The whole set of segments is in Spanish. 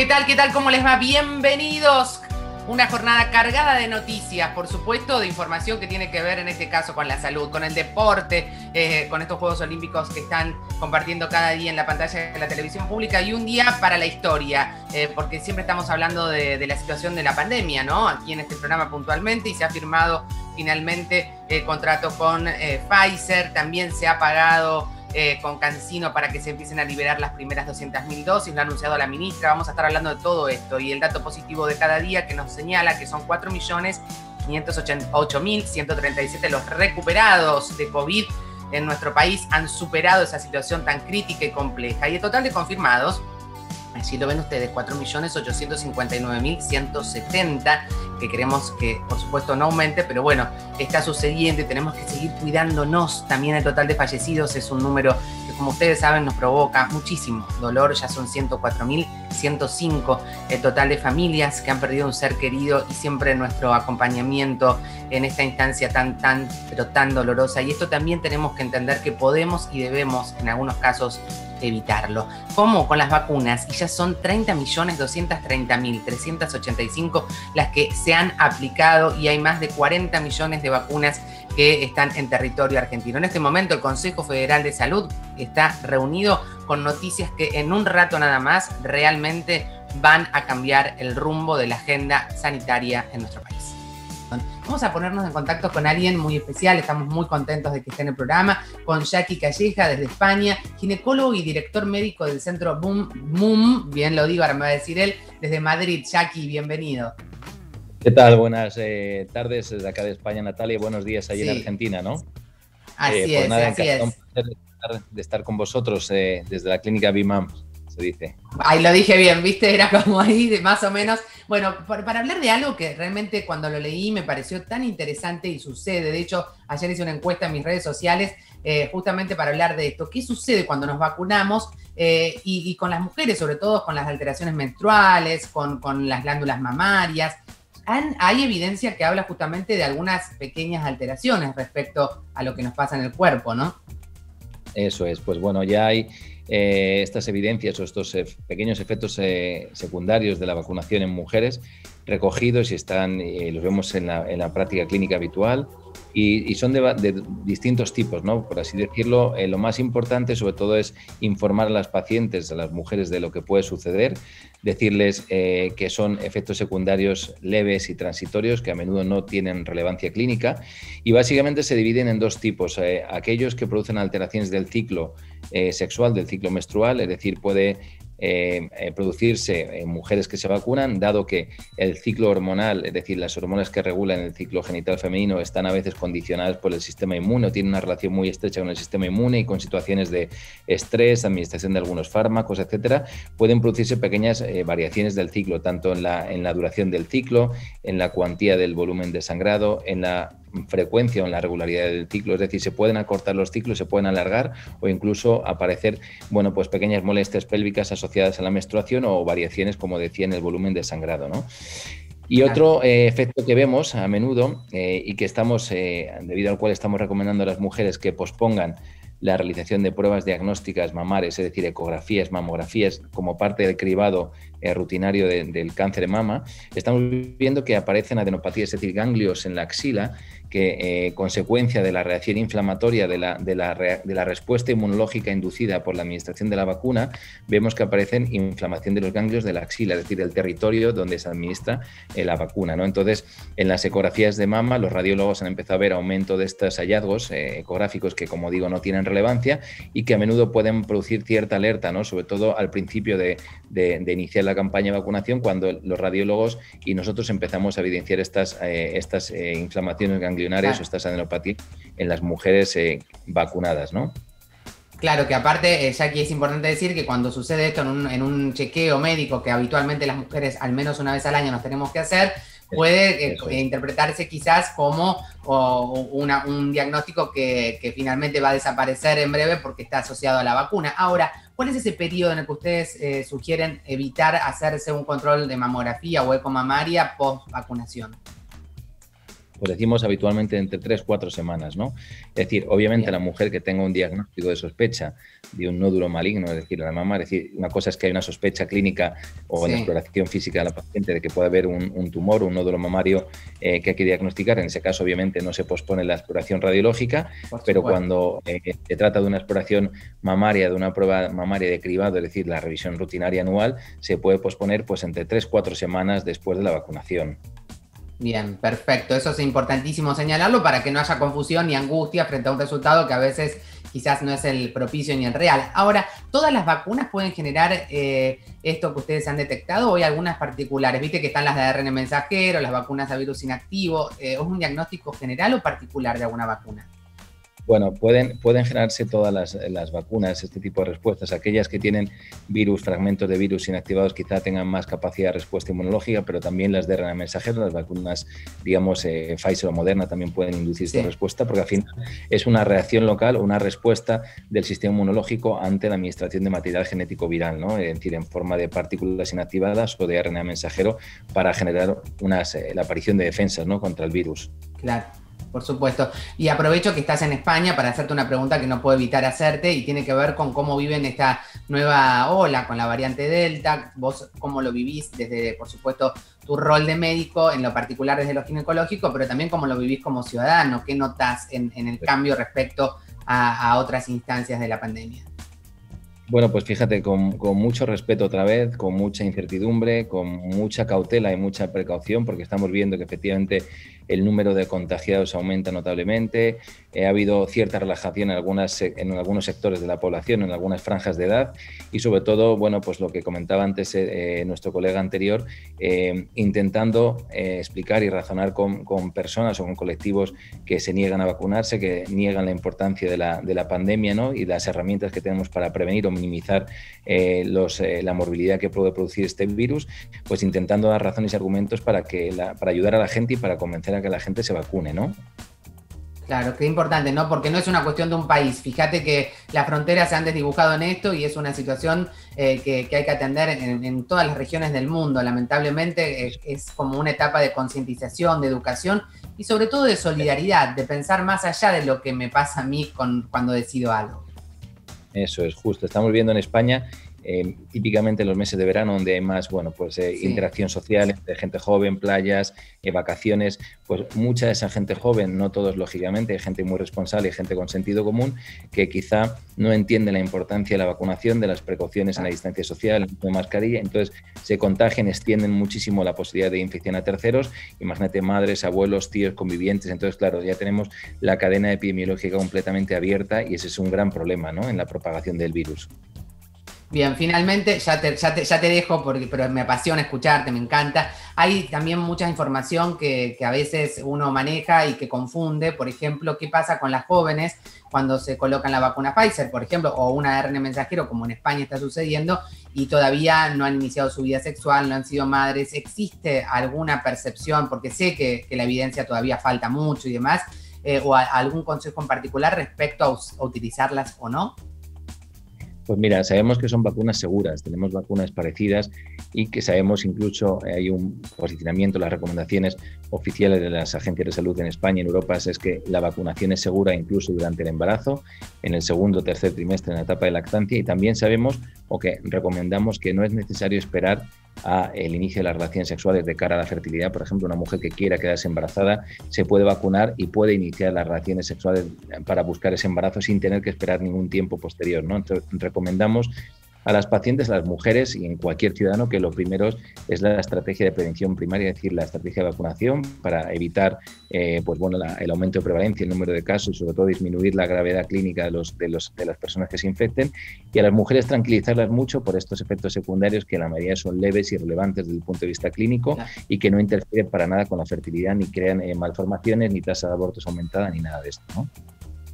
¿Qué tal? ¿Qué tal? ¿Cómo les va? Bienvenidos. Una jornada cargada de noticias, por supuesto, de información que tiene que ver en este caso con la salud, con el deporte, con estos Juegos Olímpicos que están compartiendo cada día en la pantalla de la televisión pública y un día para la historia, porque siempre estamos hablando de la situación de la pandemia, ¿no? Aquí en este programa puntualmente, y se ha firmado finalmente el contrato con Pfizer, también se ha pagado con CanSino para que se empiecen a liberar las primeras 200.000 dosis, lo ha anunciado la ministra. Vamos a estar hablando de todo esto y el dato positivo de cada día que nos señala que son 4.588.137 los recuperados de COVID en nuestro país, han superado esa situación tan crítica y compleja. Y el total de confirmados, así lo ven ustedes, 4.859.170, que queremos que, por supuesto, no aumente, pero bueno, está sucediendo y tenemos que seguir cuidándonos. También el total de fallecidos es un número que, como ustedes saben, nos provoca muchísimo dolor. Ya son 104.105 el total de familias que han perdido un ser querido, y siempre nuestro acompañamiento en esta instancia pero tan dolorosa. Y esto también tenemos que entender que podemos y debemos, en algunos casos, evitarlo. ¿Cómo? Con las vacunas. Y ya son 30.230.385 las que se han aplicado, y hay más de 40 millones de vacunas que están en territorio argentino. En este momento el Consejo Federal de Salud está reunido con noticias que en un rato nada más realmente van a cambiar el rumbo de la agenda sanitaria en nuestro país. Vamos a ponernos en contacto con alguien muy especial, estamos muy contentos de que esté en el programa, con Jackie Calleja desde España, ginecólogo y director médico del centro MUM, bien lo digo, ahora me va a decir él, desde Madrid. Jackie, bienvenido. ¿Qué tal? Buenas tardes desde acá de España, Natalia, y buenos días allí en Argentina, ¿no? Así es, nada, así es. Un placer de estar con vosotros desde la clínica BIMAM, se dice. Ahí lo dije bien, ¿viste? Era como ahí, de más o menos. Bueno, para hablar de algo que realmente cuando lo leí me pareció tan interesante y sucede. De hecho, ayer hice una encuesta en mis redes sociales justamente para hablar de esto. ¿Qué sucede cuando nos vacunamos? Y con las mujeres, sobre todo con las alteraciones menstruales, con las glándulas mamarias. Hay evidencia que habla justamente de algunas pequeñas alteraciones respecto a lo que nos pasa en el cuerpo, ¿no? Eso es, pues bueno, ya hay estas evidencias o estos pequeños efectos secundarios de la vacunación en mujeres recogidos y están, los vemos en la práctica clínica habitual y son de distintos tipos, ¿no? Por así decirlo, lo más importante sobre todo es informar a las pacientes, a las mujeres, de lo que puede suceder, decirles que son efectos secundarios leves y transitorios que a menudo no tienen relevancia clínica, y básicamente se dividen en dos tipos: aquellos que producen alteraciones del ciclo sexual, del ciclo menstrual, es decir, puede producirse en mujeres que se vacunan, dado que el ciclo hormonal, es decir, las hormonas que regulan el ciclo genital femenino, están a veces condicionadas por el sistema inmune o tienen una relación muy estrecha con el sistema inmune, y con situaciones de estrés, administración de algunos fármacos, etcétera, pueden producirse pequeñas variaciones del ciclo, tanto en la duración del ciclo, en la cuantía del volumen de sangrado, en la frecuencia o en la regularidad del ciclo. Es decir, se pueden acortar los ciclos, se pueden alargar, o incluso aparecer, bueno, pues pequeñas molestias pélvicas asociadas a la menstruación o variaciones, como decía, en el volumen de sangrado, ¿no? Y otro efecto que vemos a menudo y que estamos, debido al cual estamos recomendando a las mujeres que pospongan la realización de pruebas diagnósticas mamares, es decir, ecografías, mamografías, como parte del cribado rutinario del cáncer de mama, estamos viendo que aparecen adenopatías, es decir, ganglios en la axila, que consecuencia de la reacción inflamatoria de la respuesta inmunológica inducida por la administración de la vacuna, vemos que aparecen inflamación de los ganglios de la axila, es decir, del territorio donde se administra la vacuna, ¿no? Entonces, en las ecografías de mama, los radiólogos han empezado a ver aumento de estos hallazgos ecográficos que, como digo, no tienen relevancia y que a menudo pueden producir cierta alerta, ¿no? Sobre todo al principio de iniciar la campaña de vacunación, cuando los radiólogos y nosotros empezamos a evidenciar estas inflamaciones ganglionarias o estas adenopatías en las mujeres vacunadas, ¿no? Claro, que aparte, Jackie, es importante decir que cuando sucede esto en un chequeo médico, que habitualmente las mujeres al menos una vez al año nos tenemos que hacer, puede interpretarse quizás como un diagnóstico que finalmente va a desaparecer en breve porque está asociado a la vacuna. Ahora, ¿cuál es ese periodo en el que ustedes sugieren evitar hacerse un control de mamografía o eco mamaria post vacunación? Pues decimos habitualmente entre 3 o 4 semanas, ¿no? Es decir, obviamente Bien. la mujer que tenga un diagnóstico de sospecha de un nódulo maligno, es decir, la mama, es decir, una cosa es que hay una sospecha clínica o en la Sí, exploración física de la paciente de que puede haber un tumor, un nódulo mamario que hay que diagnosticar. En ese caso, obviamente, no se pospone la exploración radiológica, por pero supuesto. cuando se trata de una exploración mamaria, de una prueba mamaria de cribado, es decir, la revisión rutinaria anual, se puede posponer pues entre 3 o 4 semanas después de la vacunación. Bien, perfecto. Eso es importantísimo señalarlo para que no haya confusión ni angustia frente a un resultado que a veces quizás no es el propicio ni el real. Ahora, ¿todas las vacunas pueden generar esto que ustedes han detectado o hay algunas particulares? Viste que están las de ARN mensajero, las vacunas a virus inactivo. ¿Es un diagnóstico general o particular de alguna vacuna? Bueno, pueden generarse todas las vacunas, este tipo de respuestas. Aquellas que tienen virus, fragmentos de virus inactivados, quizá tengan más capacidad de respuesta inmunológica, pero también las de RNA mensajero, las vacunas, digamos, Pfizer o Moderna también pueden inducir esta Sí. respuesta, porque al final es una reacción local o una respuesta del sistema inmunológico ante la administración de material genético viral, ¿no? Es decir, en forma de partículas inactivadas o de RNA mensajero para generar la aparición de defensas, ¿no?, contra el virus. Claro, por supuesto. Y aprovecho que estás en España para hacerte una pregunta que no puedo evitar hacerte y tiene que ver con cómo viven esta nueva ola con la variante Delta. Vos cómo lo vivís desde, por supuesto, tu rol de médico, en lo particular desde lo ginecológico, pero también cómo lo vivís como ciudadano. ¿Qué notás en el cambio respecto a otras instancias de la pandemia? Bueno, pues fíjate, con mucho respeto otra vez, con mucha incertidumbre, con mucha cautela y mucha precaución, porque estamos viendo que efectivamente el número de contagiados aumenta notablemente. Ha habido cierta relajación en algunos sectores de la población, en algunas franjas de edad y sobre todo, bueno, pues lo que comentaba antes nuestro colega anterior, intentando explicar y razonar con personas o con colectivos que se niegan a vacunarse, que niegan la importancia de la pandemia, ¿no?, y las herramientas que tenemos para prevenir o minimizar la morbilidad que puede producir este virus, pues intentando dar razones y argumentos para ayudar a la gente y para convencer a que la gente se vacune, ¿no? Claro, qué importante, ¿no? Porque no es una cuestión de un país. Fíjate que las fronteras se han desdibujado en esto y es una situación que hay que atender en todas las regiones del mundo. Lamentablemente es como una etapa de concientización, de educación y sobre todo de solidaridad, de pensar más allá de lo que me pasa a mí cuando decido algo. Eso es justo. Estamos viendo en España, típicamente en los meses de verano, donde hay más, bueno, pues Sí. interacción social entre gente joven, playas, vacaciones, pues mucha de esa gente joven, no todos lógicamente, hay gente muy responsable y gente con sentido común que quizá no entiende la importancia de la vacunación, de las precauciones en la distancia social, el uso de mascarilla, entonces se contagian, extienden muchísimo la posibilidad de infección a terceros, imagínate madres, abuelos, tíos, convivientes, entonces claro, ya tenemos la cadena epidemiológica completamente abierta y ese es un gran problema, ¿no?, en la propagación del virus. Bien, finalmente ya te dejo pero me apasiona escucharte, me encanta. Hay también mucha información que a veces uno maneja y que confunde. Por ejemplo, ¿qué pasa con las jóvenes cuando se colocan la vacuna Pfizer, por ejemplo, o una ARN mensajero, como en España está sucediendo, y todavía no han iniciado su vida sexual, no han sido madres? ¿Existe alguna percepción? Porque sé que la evidencia todavía falta mucho y demás, o algún consejo en particular respecto a utilizarlas o no. Pues mira, sabemos que son vacunas seguras, tenemos vacunas parecidas y que sabemos incluso, hay un posicionamiento, las recomendaciones oficiales de las agencias de salud en España y en Europa es que la vacunación es segura incluso durante el embarazo, en el segundo o tercer trimestre, en la etapa de lactancia, y también sabemos o que recomendamos que no es necesario esperar a el inicio de las relaciones sexuales de cara a la fertilidad. Por ejemplo, una mujer que quiera quedarse embarazada se puede vacunar y puede iniciar las relaciones sexuales para buscar ese embarazo sin tener que esperar ningún tiempo posterior, ¿no? Entonces, recomendamos a las pacientes, a las mujeres y en cualquier ciudadano que lo primero es la estrategia de prevención primaria, es decir, la estrategia de vacunación para evitar pues bueno, el aumento de prevalencia, el número de casos y sobre todo disminuir la gravedad clínica de las personas que se infecten, y a las mujeres tranquilizarlas mucho por estos efectos secundarios que la mayoría son leves y relevantes desde el punto de vista clínico y que no interfieren para nada con la fertilidad, ni crean malformaciones, ni tasa de abortos aumentada, ni nada de esto, ¿no?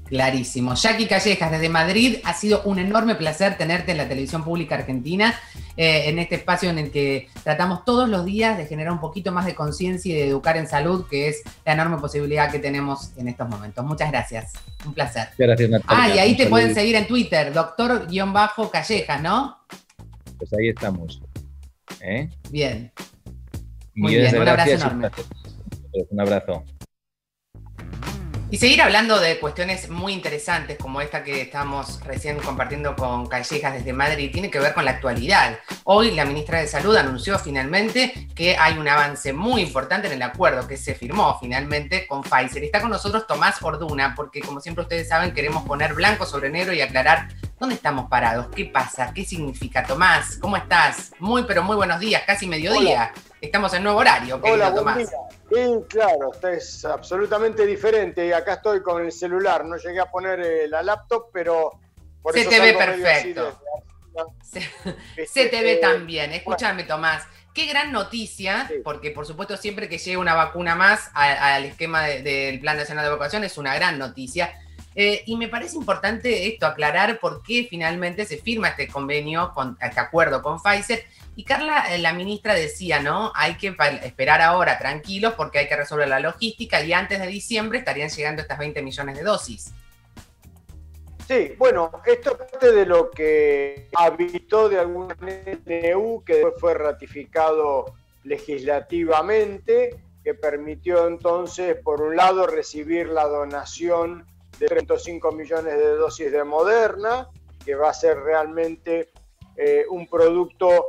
Clarísimo. Jackie Callejas, desde Madrid, ha sido un enorme placer tenerte en la televisión pública argentina, en este espacio en el que tratamos todos los días de generar un poquito más de conciencia y de educar en salud, que es la enorme posibilidad que tenemos en estos momentos. Muchas gracias. Un placer. Gracias, Natalia. Y ahí te pueden seguir en Twitter, doctor-callejas, ¿no? Pues ahí estamos. Bien. Muy bien, un abrazo enorme. Un abrazo. Y seguir hablando de cuestiones muy interesantes como esta que estamos recién compartiendo con Callejas desde Madrid, tiene que ver con la actualidad. Hoy la ministra de Salud anunció finalmente que hay un avance muy importante en el acuerdo que se firmó finalmente con Pfizer. Está con nosotros Tomás Orduna, porque como siempre ustedes saben, queremos poner blanco sobre negro y aclarar dónde estamos parados, qué pasa, qué significa. Tomás, ¿cómo estás? Pero muy buenos días, casi mediodía. Hola. Estamos en nuevo horario, querido Hola, Tomás. Buen día. Sí, claro, es absolutamente diferente y acá estoy con el celular, no llegué a poner la laptop, pero por se eso te ve perfecto. De... Se te ve también. Escúchame, Tomás, qué gran noticia, sí. Porque por supuesto siempre que llegue una vacuna más al esquema del Plan Nacional de Vacunación es una gran noticia. Y me parece importante esto, aclarar por qué finalmente se firma este convenio, este acuerdo con Pfizer. Y Carla, la ministra, decía, ¿no? Hay que esperar ahora tranquilos porque hay que resolver la logística y antes de diciembre estarían llegando estas 20 millones de dosis. Sí, bueno, esto es parte de lo que habitó de alguna manera el EU, que después fue ratificado legislativamente, que permitió entonces, por un lado, recibir la donación de 35 millones de dosis de Moderna, que va a ser realmente un producto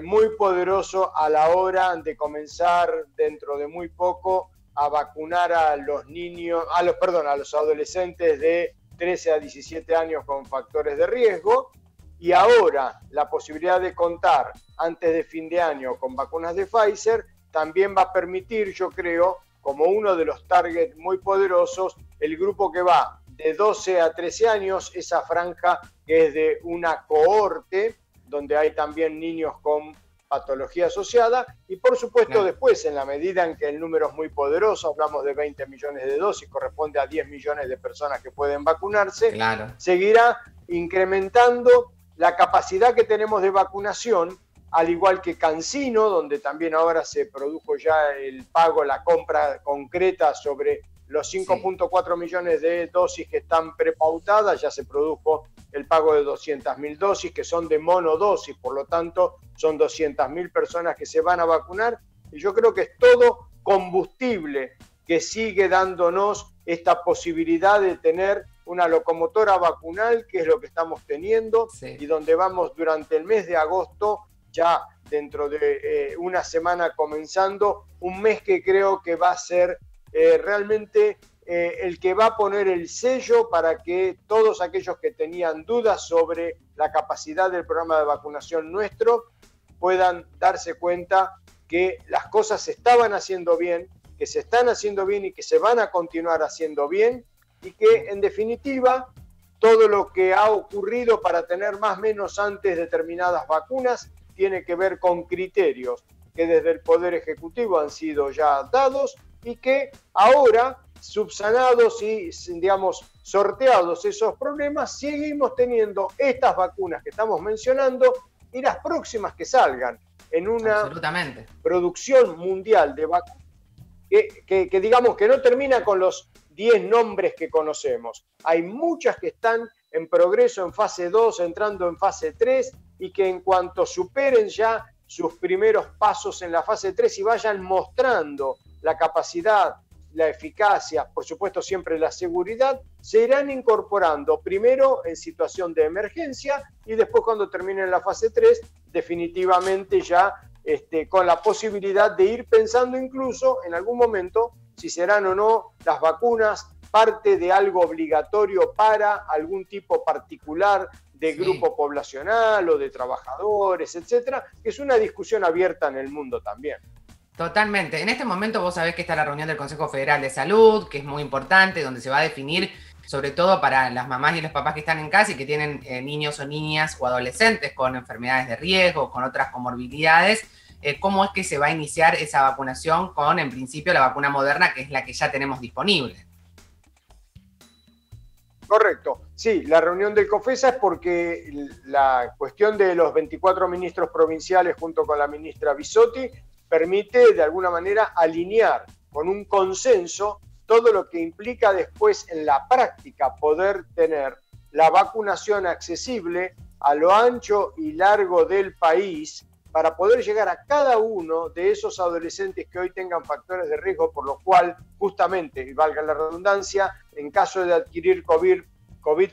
muy poderoso a la hora de comenzar dentro de muy poco a vacunar a los niños, a los adolescentes de 13 a 17 años con factores de riesgo, y ahora la posibilidad de contar antes de fin de año con vacunas de Pfizer también va a permitir, yo creo, como uno de los targets muy poderosos, el grupo que va de 12 a 13 años, esa franja que es de una cohorte, donde hay también niños con patología asociada, y por supuesto después, en la medida en que el número es muy poderoso, hablamos de 20 millones de dosis, corresponde a 10 millones de personas que pueden vacunarse, seguirá incrementando la capacidad que tenemos de vacunación, al igual que CanSino, donde también ahora se produjo ya el pago, la compra concreta sobre los 5.4 millones de dosis que están prepautadas, ya se produjo el pago de 200.000 dosis que son de monodosis, por lo tanto son 200.000 personas que se van a vacunar, y yo creo que es todo combustible que sigue dándonos esta posibilidad de tener una locomotora vacunal, que es lo que estamos teniendo, y donde vamos durante el mes de agosto, ya dentro de una semana comenzando, un mes que creo que va a ser realmente el que va a poner el sello para que todos aquellos que tenían dudas sobre la capacidad del programa de vacunación nuestro puedan darse cuenta que las cosas se estaban haciendo bien, que se están haciendo bien y que se van a continuar haciendo bien, y que en definitiva todo lo que ha ocurrido para tener más o menos antes determinadas vacunas tiene que ver con criterios que desde el Poder Ejecutivo han sido ya dados y que ahora, subsanados y, digamos, sorteados esos problemas, seguimos teniendo estas vacunas que estamos mencionando y las próximas que salgan en una producción mundial de vacunas que digamos que no termina con los 10 nombres que conocemos. Hay muchas que están en progreso en fase 2, entrando en fase 3, y que en cuanto superen ya sus primeros pasos en la fase 3 y vayan mostrando la capacidad, la eficacia, por supuesto siempre la seguridad, se irán incorporando primero en situación de emergencia y después cuando terminen la fase 3, definitivamente ya con la posibilidad de ir pensando incluso en algún momento si serán o no las vacunas parte de algo obligatorio para algún tipo particular de grupo poblacional o de trabajadores, etcétera, que es una discusión abierta en el mundo también. Totalmente. En este momento vos sabés que está la reunión del Consejo Federal de Salud, que es muy importante, donde se va a definir, sobre todo para las mamás y los papás que están en casa y que tienen niños o niñas o adolescentes con enfermedades de riesgo, con otras comorbilidades, cómo es que se va a iniciar esa vacunación con, en principio, la vacuna Moderna, que es la que ya tenemos disponible. Correcto. Sí, la reunión del COFESA es porque la cuestión de los 24 ministros provinciales junto con la ministra Bisotti permite de alguna manera alinear con un consenso todo lo que implica después en la práctica poder tener la vacunación accesible a lo ancho y largo del país para poder llegar a cada uno de esos adolescentes que hoy tengan factores de riesgo, por lo cual, justamente, y valga la redundancia, en caso de adquirir COVID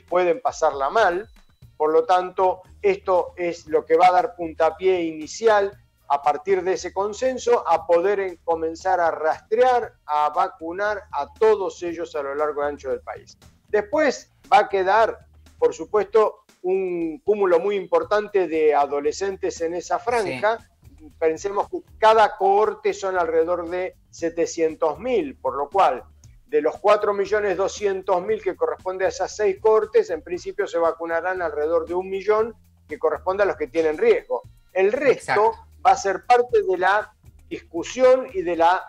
pueden pasarla mal. Por lo tanto, esto es lo que va a dar puntapié inicial a partir de ese consenso a poder comenzar a rastrear, a vacunar a todos ellos a lo largo y ancho del país. Después va a quedar, por supuesto, un cúmulo muy importante de adolescentes en esa franja. Sí. Pensemos que cada cohorte son alrededor de 700.000, por lo cual de los 4.200.000 que corresponde a esas 6 cohortes, en principio se vacunarán alrededor de 1 millón que corresponde a los que tienen riesgo. El resto Exacto. va a ser parte de la discusión y de la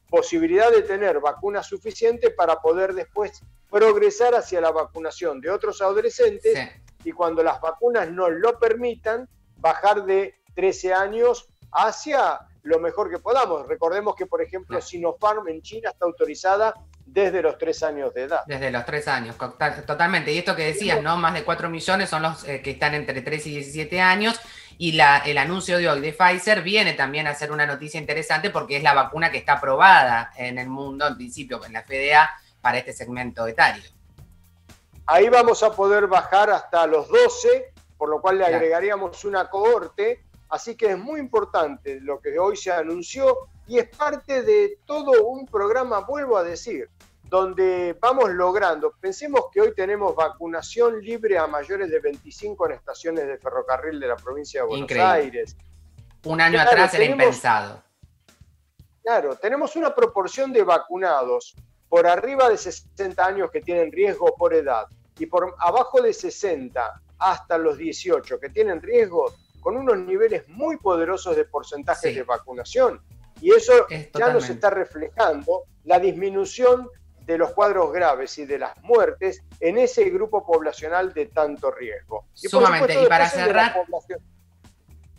posibilidad de tener vacunas suficientes para poder después progresar hacia la vacunación de otros adolescentes. Sí. Y cuando las vacunas nos lo permitan, bajar de 13 años hacia lo mejor que podamos. Recordemos que, por ejemplo, Sinopharm en China está autorizada desde los 3 años de edad. Desde los 3 años, totalmente. Y esto que decías, ¿no? Más de 4 millones son los que están entre 3 y 17 años. Y el anuncio de hoy de Pfizer viene también a ser una noticia interesante porque es la vacuna que está aprobada en el mundo, en principio, en la FDA, para este segmento etario. Ahí vamos a poder bajar hasta los 12, por lo cual le agregaríamos una cohorte. Así que es muy importante lo que hoy se anunció y es parte de todo un programa, vuelvo a decir, donde vamos logrando. Pensemos que hoy tenemos vacunación libre a mayores de 25 en estaciones de ferrocarril de la provincia de Buenos Aires. Un año atrás era impensado. Claro, tenemos una proporción de vacunados por arriba de 60 años que tienen riesgo por edad y por abajo de 60 hasta los 18 que tienen riesgo, con unos niveles muy poderosos de porcentajes de vacunación. Y eso ya nos está reflejando la disminución de los cuadros graves y de las muertes en ese grupo poblacional de tanto riesgo. Y sumamente, y para cerrar,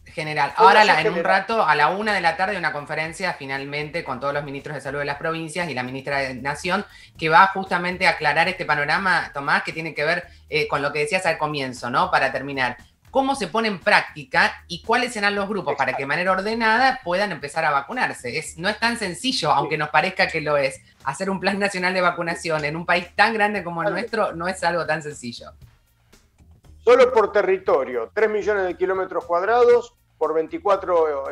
general, ahora en un rato, a la 1 de la tarde, una conferencia finalmente con todos los ministros de salud de las provincias y la ministra de Nación, que va justamente a aclarar este panorama, Tomás, que tiene que ver con lo que decías al comienzo, ¿no? Para terminar. ¿Cómo se pone en práctica y cuáles serán los grupos para que de manera ordenada puedan empezar a vacunarse? No es tan sencillo, aunque nos parezca que lo es. Hacer un plan nacional de vacunación en un país tan grande como el nuestro no es algo tan sencillo. Solo por territorio, 3 millones de kilómetros cuadrados, por 24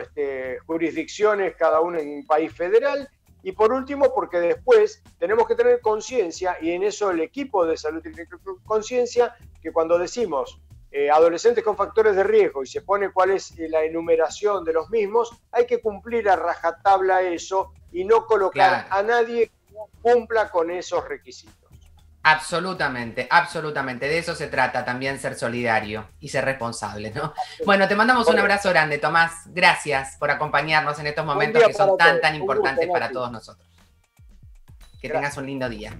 jurisdicciones, cada una en un país federal. Y por último, porque después tenemos que tener conciencia, y en eso el equipo de salud tiene conciencia, que cuando decimos adolescentes con factores de riesgo y se pone cuál es la enumeración de los mismos, hay que cumplir a rajatabla eso y no colocar a nadie que no cumpla con esos requisitos. Absolutamente, absolutamente. De eso se trata también, ser solidario y ser responsable, ¿no? Bueno, te mandamos un abrazo grande, Tomás. Gracias por acompañarnos en estos momentos que son tan importantes para todos nosotros. Que tengas un lindo día.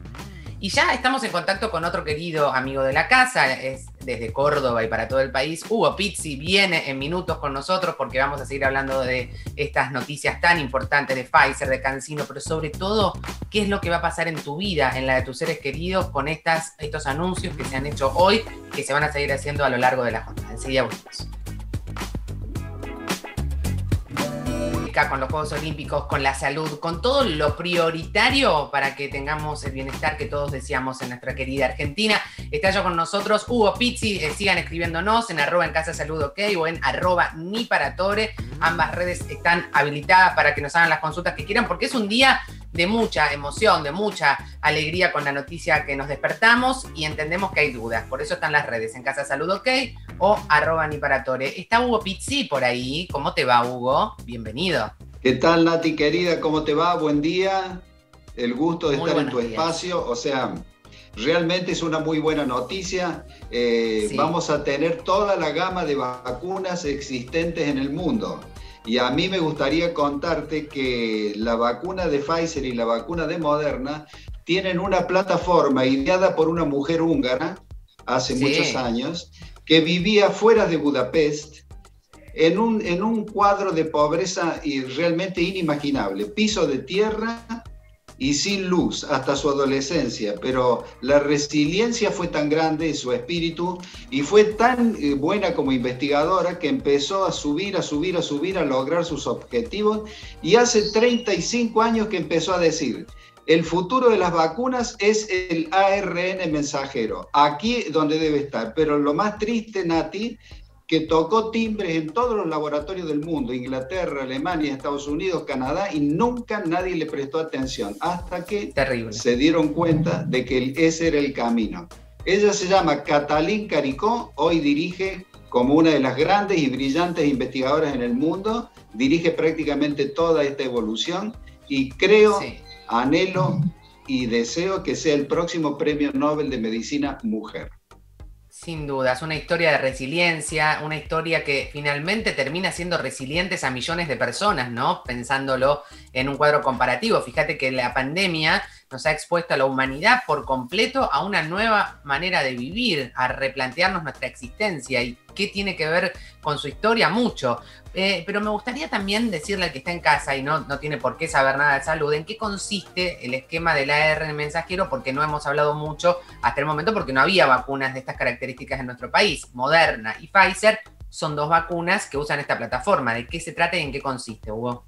Y ya estamos en contacto con otro querido amigo de la casa, es desde Córdoba y para todo el país. Hugo Pizzi viene en minutos con nosotros porque vamos a seguir hablando de estas noticias tan importantes de Pfizer, de CanSino, pero sobre todo, qué es lo que va a pasar en tu vida, en la de tus seres queridos, con estos anuncios que se han hecho hoy, que se van a seguir haciendo a lo largo de la jornada. Enseguida volvemos. Con los Juegos Olímpicos, con la salud, con todo lo prioritario para que tengamos el bienestar que todos deseamos en nuestra querida Argentina. Está ya con nosotros Hugo Pizzi. Sigan escribiéndonos en @encasasalud.ok o en @niparatore. Ambas redes están habilitadas para que nos hagan las consultas que quieran, porque es un día de mucha emoción, de mucha alegría con la noticia que nos despertamos y entendemos que hay dudas. Por eso están las redes, en Casa Salud OK o @niparatore. Está Hugo Pizzi por ahí. ¿Cómo te va, Hugo? Bienvenido. ¿Qué tal, Nati, querida? ¿Cómo te va? Buen día. El gusto de estar en tu espacio. O sea, realmente es una muy buena noticia. Sí. Vamos a tener toda la gama de vacunas existentes en el mundo. Y a mí me gustaría contarte que la vacuna de Pfizer y la vacuna de Moderna tienen una plataforma ideada por una mujer húngara hace muchos años, que vivía fuera de Budapest en un cuadro de pobreza y realmente inimaginable. Piso de tierra, y sin luz hasta su adolescencia, pero la resiliencia fue tan grande en su espíritu y fue tan buena como investigadora que empezó a subir, a lograr sus objetivos, y hace 35 años que empezó a decir: el futuro de las vacunas es el ARN mensajero, aquí donde debe estar. Pero lo más triste, Nati, que tocó timbres en todos los laboratorios del mundo, Inglaterra, Alemania, Estados Unidos, Canadá, y nunca nadie le prestó atención, hasta que se dieron cuenta de que ese era el camino. Ella se llama Katalin Karikó, hoy dirige como una de las grandes y brillantes investigadoras en el mundo, dirige prácticamente toda esta evolución, y creo, anhelo y deseo que sea el próximo Premio Nobel de Medicina Mujer. Sin duda, es una historia de resiliencia, una historia que finalmente termina siendo resilientes a millones de personas, ¿no? Pensándolo en un cuadro comparativo. Fíjate que la pandemia nos ha expuesto a la humanidad por completo a una nueva manera de vivir, a replantearnos nuestra existencia. ¿Y qué tiene que ver con su historia? Mucho. Pero me gustaría también decirle al que está en casa y no tiene por qué saber nada de salud, en qué consiste el esquema del ARN mensajero, porque no hemos hablado mucho hasta el momento, porque no había vacunas de estas características en nuestro país. Moderna y Pfizer son dos vacunas que usan esta plataforma. ¿De qué se trata y en qué consiste, Hugo?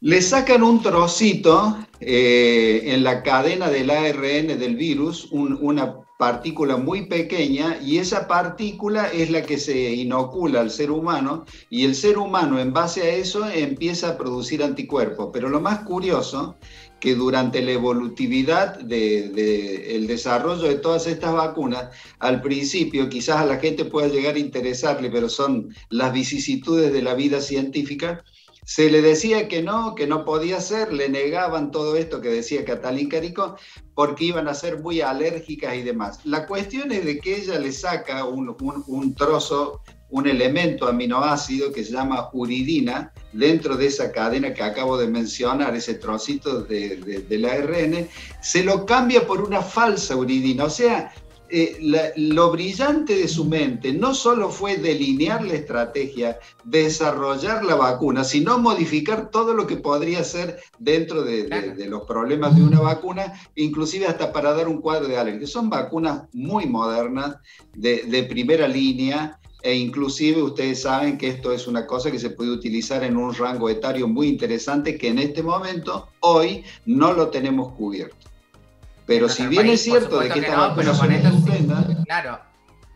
Le sacan un trocito en la cadena del ARN del virus, una partícula muy pequeña, y esa partícula es la que se inocula al ser humano, y el ser humano en base a eso empieza a producir anticuerpos. Pero lo más curioso, que durante la evolutividad del desarrollo de todas estas vacunas, al principio quizás a la gente pueda llegar a interesarle, pero son las vicisitudes de la vida científica, se le decía que no podía ser, le negaban todo esto que decía Katalin Karikó, porque iban a ser muy alérgicas y demás. La cuestión es de que ella le saca un trozo, un elemento aminoácido que se llama uridina, dentro de esa cadena que acabo de mencionar, ese trocito del ARN, se lo cambia por una falsa uridina. O sea, lo brillante de su mente no solo fue delinear la estrategia, desarrollar la vacuna, sino modificar todo lo que podría ser dentro de los problemas de una vacuna, inclusive hasta para dar un cuadro de alergia. Son vacunas muy modernas, de primera línea, e inclusive ustedes saben que esto es una cosa que se puede utilizar en un rango etario muy interesante, que en este momento, hoy, no lo tenemos cubierto. Pero si bien es cierto de que esta vacuna son estupendas, claro,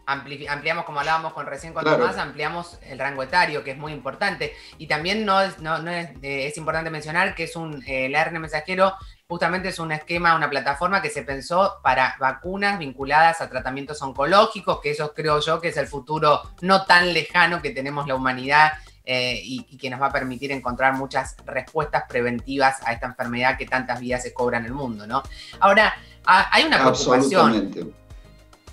ampliamos, como hablábamos recién con Tomás, ampliamos el rango etario, que es muy importante. Y también es importante mencionar que el ARN mensajero justamente es un esquema, una plataforma que se pensó para vacunas vinculadas a tratamientos oncológicos, que eso creo yo que es el futuro no tan lejano que tenemos la humanidad, y que nos va a permitir encontrar muchas respuestas preventivas a esta enfermedad que tantas vidas se cobra en el mundo, ¿no? Ahora, hay una preocupación.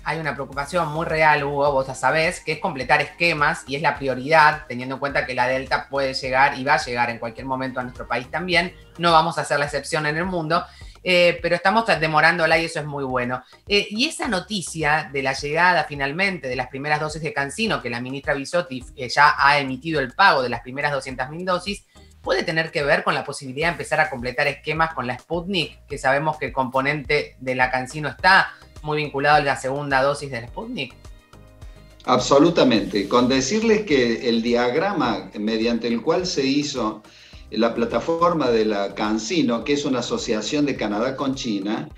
Hay una preocupación muy real, Hugo, vos ya sabés, que es completar esquemas, y es la prioridad, teniendo en cuenta que la Delta puede llegar y va a llegar en cualquier momento a nuestro país también. No vamos a hacer la excepción en el mundo, pero estamos demorándola y eso es muy bueno. Y esa noticia de la llegada finalmente de las primeras dosis de CanSino, que la ministra Bisotti ya ha emitido el pago de las primeras 200.000 dosis, puede tener que ver con la posibilidad de empezar a completar esquemas con la Sputnik, que sabemos que el componente de la CanSino está muy vinculado a la segunda dosis de la Sputnik. Absolutamente. Con decirles que el diagrama mediante el cual se hizo la plataforma de la CanSino, que es una asociación de Canadá con China,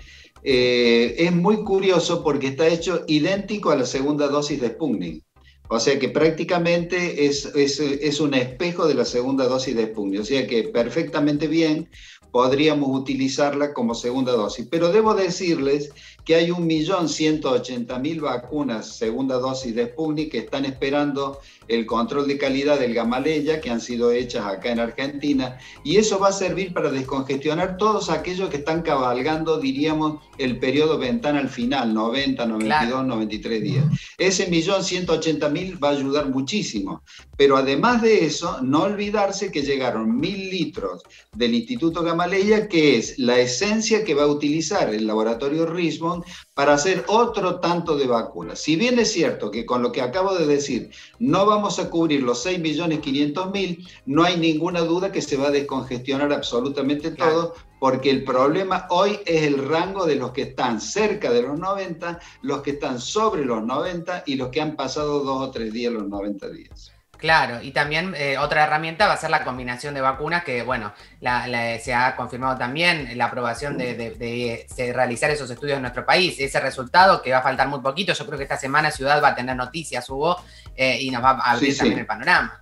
es muy curioso porque está hecho idéntico a la segunda dosis de Sputnik. O sea que prácticamente es un espejo de la segunda dosis de Sputnik. O sea que perfectamente bien podríamos utilizarla como segunda dosis. Pero debo decirles que hay 1.180.000 vacunas segunda dosis de Sputnik que están esperando el control de calidad del Gamaleya, que han sido hechas acá en Argentina, y eso va a servir para descongestionar todos aquellos que están cabalgando, diríamos, el periodo ventana al final, 90, 92, 93 días. Ese 1.180.000 va a ayudar muchísimo, pero además de eso, no olvidarse que llegaron 1.000 litros del Instituto Gamaleya, que es la esencia que va a utilizar el laboratorio Richmond para hacer otro tanto de vacunas. Si bien es cierto que con lo que acabo de decir no vamos a cubrir los 6.500.000, no hay ninguna duda que se va a descongestionar absolutamente todo, porque el problema hoy es el rango de los que están cerca de los 90, los que están sobre los 90 y los que han pasado 2 o 3 días los 90 días. Claro, y también otra herramienta va a ser la combinación de vacunas, que bueno, se ha confirmado también la aprobación de realizar esos estudios en nuestro país. Ese resultado, que va a faltar muy poquito, yo creo que esta semana Ciudad va a tener noticias, Hugo, y nos va a abrir también el panorama.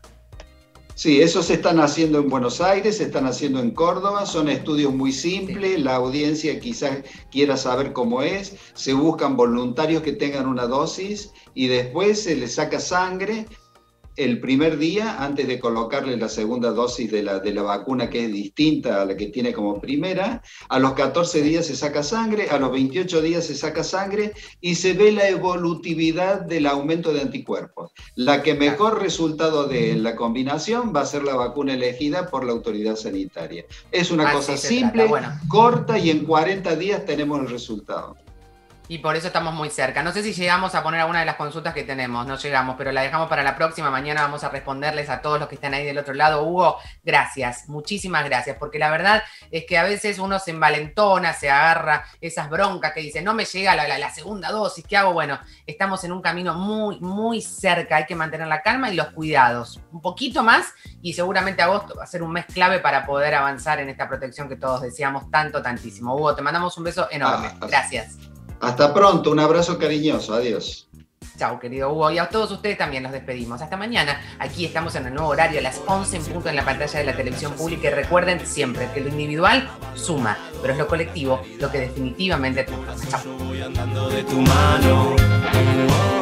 Sí, esos se están haciendo en Buenos Aires, se están haciendo en Córdoba, son estudios muy simples, la audiencia quizás quiera saber cómo es, se buscan voluntarios que tengan una dosis y después se les saca sangre el primer día antes de colocarle la segunda dosis de la vacuna, que es distinta a la que tiene como primera. A los 14 días se saca sangre, a los 28 días se saca sangre y se ve la evolutividad del aumento de anticuerpos. La que mejor resultado dé en la combinación va a ser la vacuna elegida por la autoridad sanitaria. Es una cosa simple, corta, y en 40 días tenemos el resultado. Y por eso estamos muy cerca. No sé si llegamos a poner alguna de las consultas que tenemos, no llegamos, pero la dejamos para la próxima. Mañana vamos a responderles a todos los que están ahí del otro lado. Hugo, gracias, muchísimas gracias, porque la verdad es que a veces uno se envalentona, se agarra esas broncas que dice, no me llega la segunda dosis, ¿qué hago? Bueno, estamos en un camino muy, muy cerca, hay que mantener la calma y los cuidados. Un poquito más y seguramente agosto va a ser un mes clave para poder avanzar en esta protección que todos deseamos tantísimo. Hugo, te mandamos un beso enorme. Gracias. Hasta pronto, un abrazo cariñoso, adiós. Chao, querido Hugo, y a todos ustedes también los despedimos. Hasta mañana, aquí estamos en el nuevo horario, a las 11 en punto en la pantalla de la televisión pública, y recuerden siempre que lo individual suma, pero es lo colectivo lo que definitivamente transforma. Chao.